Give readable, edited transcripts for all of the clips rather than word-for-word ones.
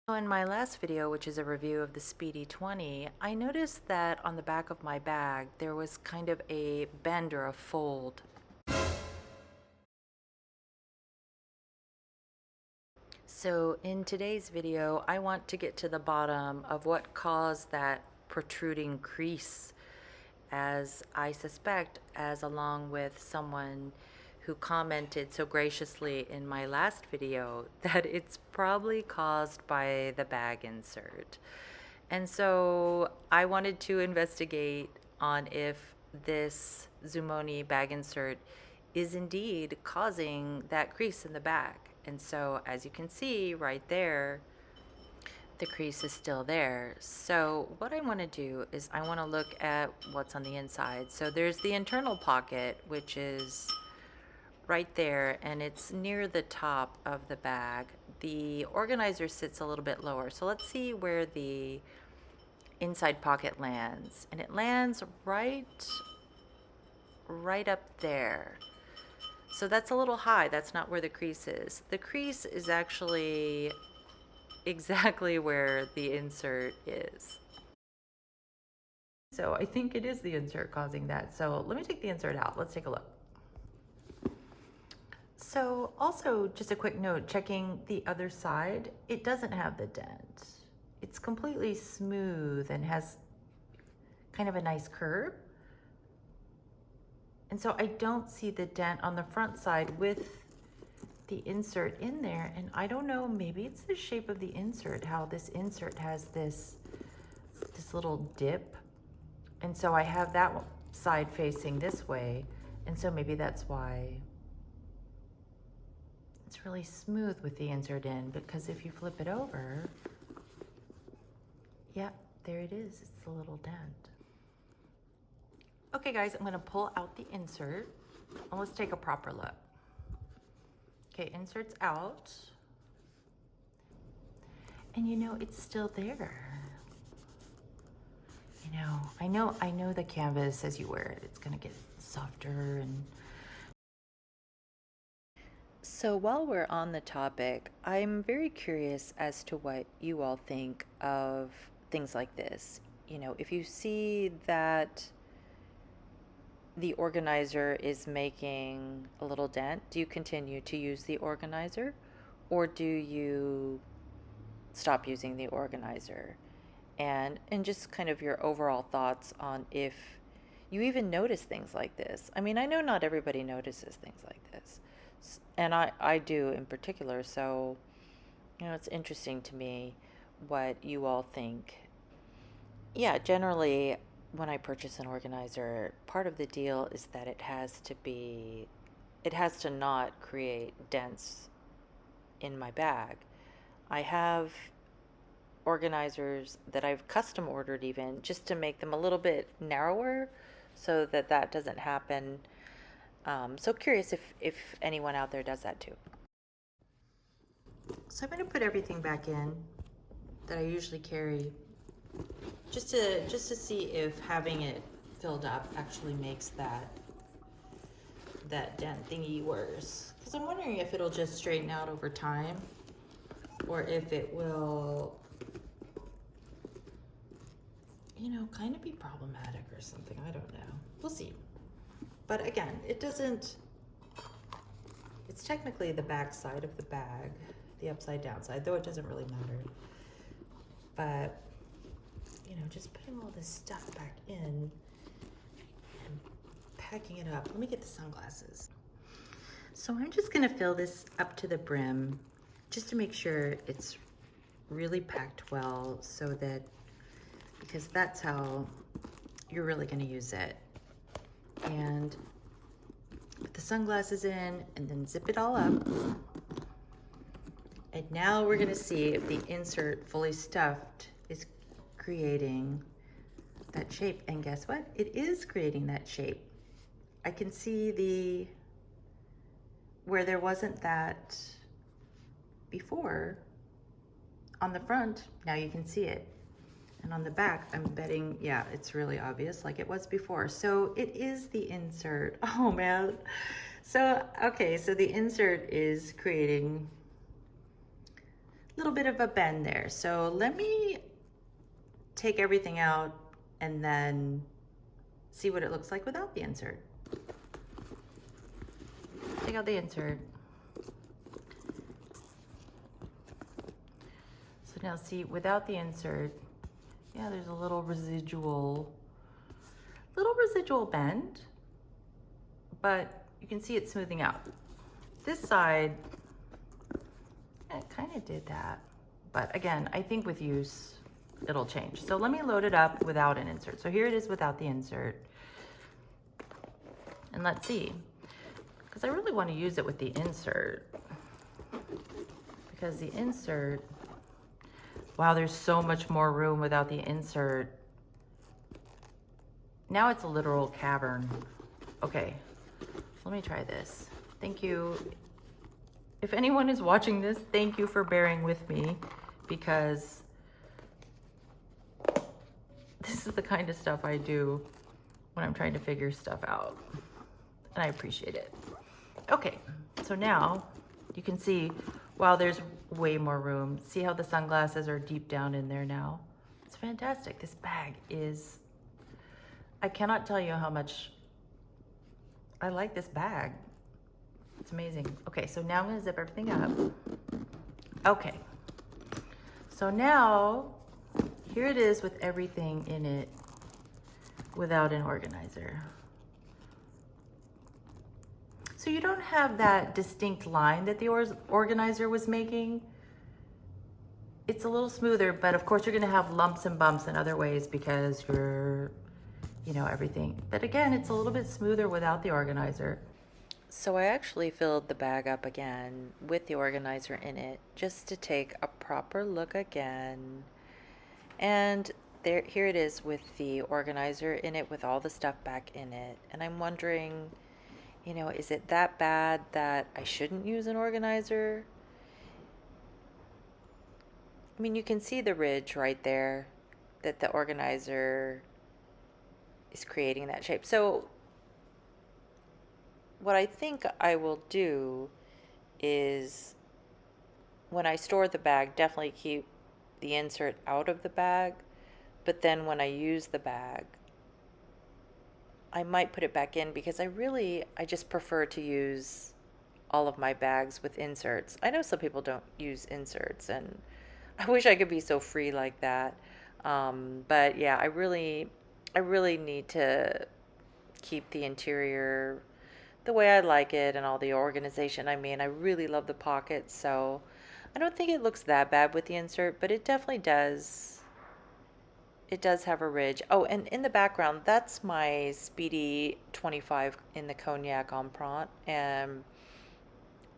So in my last video, which is a review of the Speedy 20, I noticed that on the back of my bag there was kind of a bend or a fold. So in today's video, I want to get to the bottom of what caused that protruding crease, as I suspect, as along with someone who commented so graciously in my last video that it's probably caused by the bag insert. And so I wanted to investigate on if this Zoomoni bag insert is indeed causing that crease in the back. And so as you can see right there, the crease is still there. So what I want to do is I want to look at what's on the inside. So there's the internal pocket, which is right there, and it's near the top of the bag. The organizer sits a little bit lower. So let's see where the inside pocket lands, and it lands right up there. So that's a little high. That's not where the crease is. The crease is actually exactly where the insert is. So I think it is the insert causing that. So let me take the insert out. Let's take a look. So also just a quick note, checking the other side, it doesn't have the dent. It's completely smooth and has kind of a nice curve. And so I don't see the dent on the front side with the insert in there. And I don't know, maybe it's the shape of the insert, how this insert has this little dip. And so I have that side facing this way. And so maybe that's why it's really smooth with the insert in, because if you flip it over, yep, there it is. It's a little dent. Okay guys, I'm gonna pull out the insert and let's take a proper look. Okay, insert's out. And you know, it's still there. You know, I know the canvas as you wear it, it's gonna get softer and... So while we're on the topic, I'm very curious as to what you all think of things like this. You know, if you see that the organizer is making a little dent, do you continue to use the organizer, or do you stop using the organizer? And just kind of your overall thoughts on if you even notice things like this. I mean, I know not everybody notices things like this, and I do in particular. So, you know, it's interesting to me what you all think. Yeah, generally when I purchase an organizer, part of the deal is that it has to not create dents in my bag. I have organizers that I've custom ordered even just to make them a little bit narrower so that that doesn't happen. So curious if anyone out there does that too. So I'm going to put everything back in that I usually carry, just to see if having it filled up actually makes that dent thingy worse. Because I'm wondering if it'll just straighten out over time, or if it will, you know, kind of be problematic or something. I don't know. We'll see. But again, it doesn't, it's technically the back side of the bag, the upside down side, though it doesn't really matter. But, you know, just putting all this stuff back in and packing it up. Let me get the sunglasses. So I'm just gonna fill this up to the brim just to make sure it's really packed well, so that, because that's how you're really gonna use it. And put the sunglasses in and then zip it all up. And now we're gonna see if the insert fully stuffed is creating that shape. And guess what? It is creating that shape. I can see where there wasn't that before on the front, now you can see it. And on the back, I'm betting, yeah, it's really obvious like it was before. So it is the insert. Oh man. So, okay, so the insert is creating little bit of a bend there. So let me take everything out and then see what it looks like without the insert. Take out the insert. So now see, without the insert, yeah, there's a little residual bend, but you can see it smoothing out. This side, it kind of did that, but again, I think with use, it'll change. So let me load it up without an insert. So here it is without the insert. And let's see, because I really want to use it with the insert, because the insert, wow, there's so much more room without the insert. Now it's a literal cavern. Okay, let me try this. Thank you. If anyone is watching this, thank you for bearing with me, because this is the kind of stuff I do when I'm trying to figure stuff out, and I appreciate it. Okay, so now you can see, wow, there's way more room. See how the sunglasses are deep down in there now? It's fantastic. This bag is, I cannot tell you how much I like this bag. It's amazing. Okay, so now I'm gonna zip everything up. Okay, so now here it is with everything in it without an organizer. So you don't have that distinct line that the organizer was making. It's a little smoother, but of course you're gonna have lumps and bumps in other ways because you're, you know, everything. But again, it's a little bit smoother without the organizer. So I actually filled the bag up again with the organizer in it just to take a proper look again. And here it is with the organizer in it with all the stuff back in it. And I'm wondering, you know, is it that bad that I shouldn't use an organizer? I mean, you can see the ridge right there that the organizer is creating that shape. So what I think I will do is, when I store the bag, definitely keep the insert out of the bag, but then when I use the bag, I might put it back in, because I just prefer to use all of my bags with inserts. I know some people don't use inserts, and I wish I could be so free like that. But yeah, I really need to keep the interior the way I like it and all the organization. I mean, I really love the pockets, so I don't think it looks that bad with the insert, but it definitely does. It does have a ridge. Oh, and in the background, that's my Speedy 25 in the cognac empreinte. And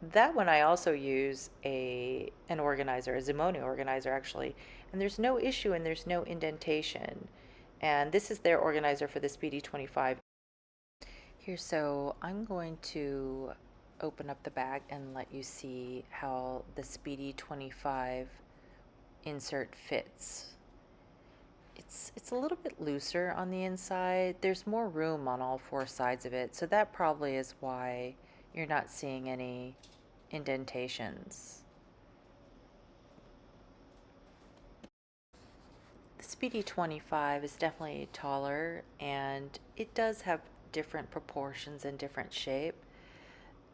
that one I also use an organizer, a Zoomoni organizer actually. And there's no issue and there's no indentation. And this is their organizer for the Speedy 25. Here, so I'm going to open up the bag and let you see how the Speedy 25 insert fits. It's a little bit looser on the inside. There's more room on all four sides of it, so that probably is why you're not seeing any indentations. The Speedy 25 is definitely taller, and it does have different proportions and different shape.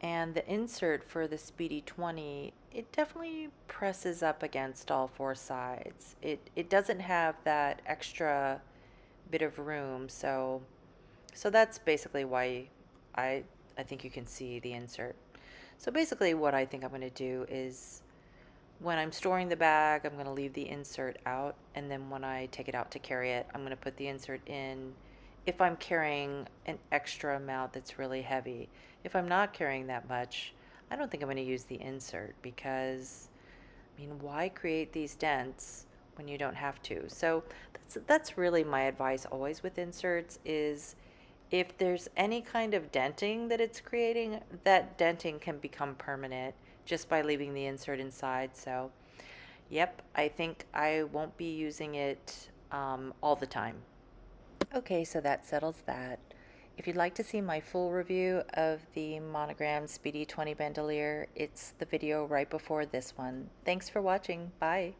And the insert for the Speedy 20, it definitely presses up against all four sides. It doesn't have that extra bit of room, so that's basically why I think you can see the insert. So basically what I think I'm going to do is, when I'm storing the bag, I'm going to leave the insert out, and then when I take it out to carry it, I'm going to put the insert in if I'm carrying an extra amount that's really heavy. If I'm not carrying that much, I don't think I'm going to use the insert, because, I mean, why create these dents when you don't have to? So that's really my advice always with inserts, is if there's any kind of denting that it's creating, that denting can become permanent just by leaving the insert inside. So yep, I think I won't be using it all the time. Okay, so that settles that. If you'd like to see my full review of the Monogram Speedy 20 bandoulière, it's the video right before this one. Thanks for watching. Bye.